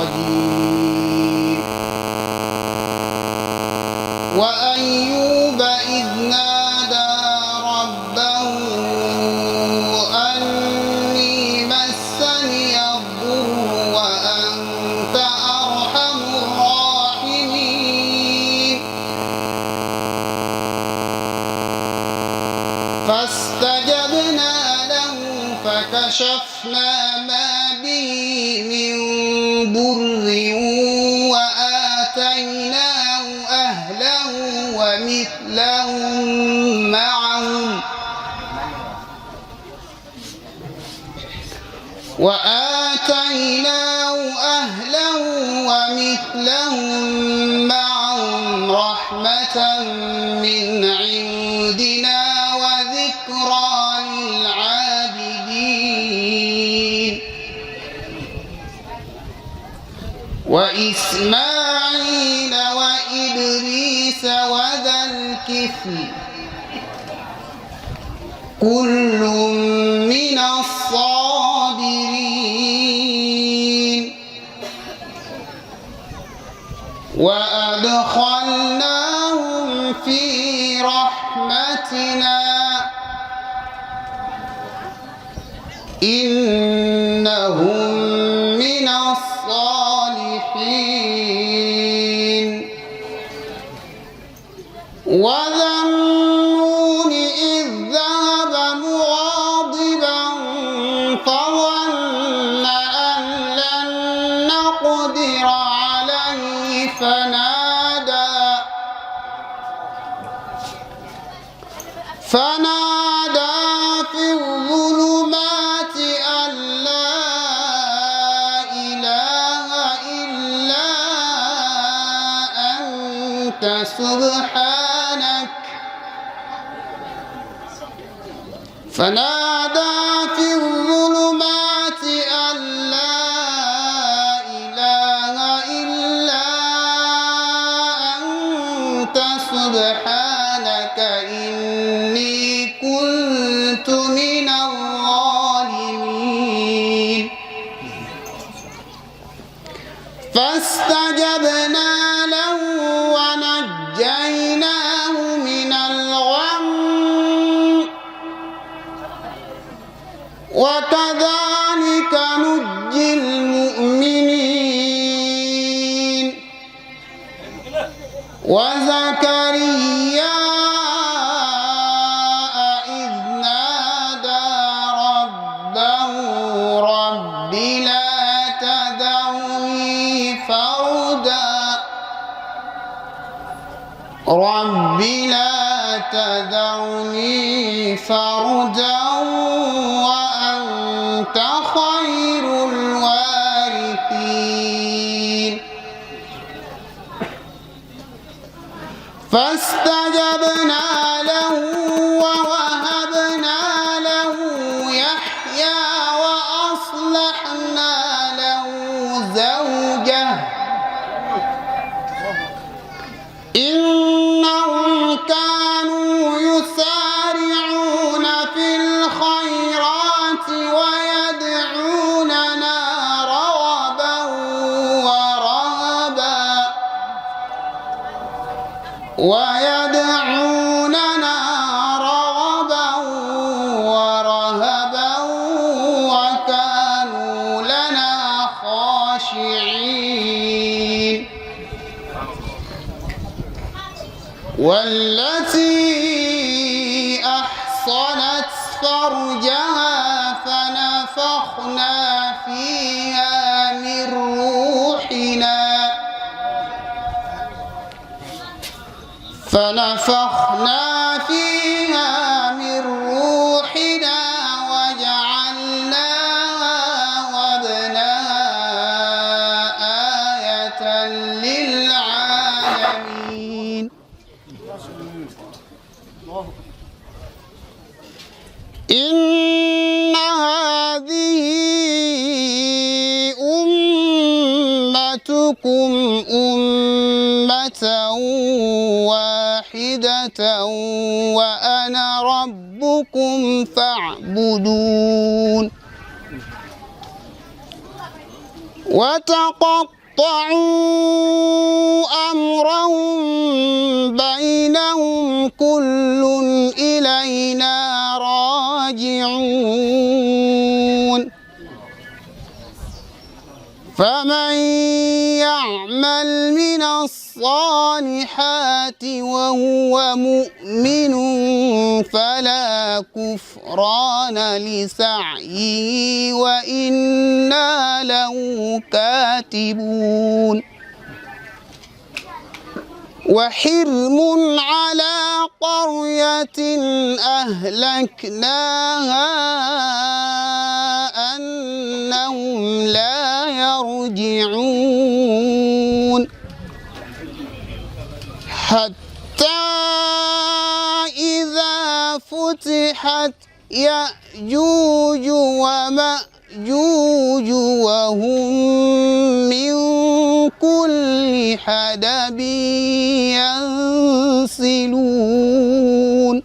الرجيم وأيوب إذ نادى ربه أني مسني الضر وأنت أرحم الراحمين فاستجبنا له فكشفنا ما به من ضر وآتيناه أهله ومثلهم معهم رحمة من عندنا وذكرى للعابدين وإسماعيل وإدريس وذا الكفل كل من الصابرين وأدخلناهم في رحمتنا إنهم من الصالحين وذا النون إذ ذهب مغاضبا فظن أن لن نقدر عليه فنادى في الظلمات أن لا إله إلا أنت سبحانك إني كنت من الظالمين فاستجبنا له ونجيناه من الغم وكذلك نجي المؤمنين وزكريا إذ نادى ربه رب لا تذرني فردا وأنت خير الوارثين فاستجبنا له ووهبنا له يحيى وأصلحنا له زوجه إنهم كانوا يسارعون في الخيرات ويدعوننا رغبا ورهبا وكانوا لنا خاشعين والتي أحصنت فرجها فنفخنا فيها من روحنا وجعلناها وابنها آية للعالمين إن هذه أمتكم أمة واحدة وأنا ربكم فاعبدون وتقطعوا أمرهم بينهم كل إلينا راجعون فمن يعمل من الصالحات وهو مؤمن فلا كفران لسعيه وإنا له كاتبون وحرم على قرية أهلكناها أنهم لا يرجعون حتى إذا فتحت يأجوج ومأجوج وهم من كل حدب ينسلون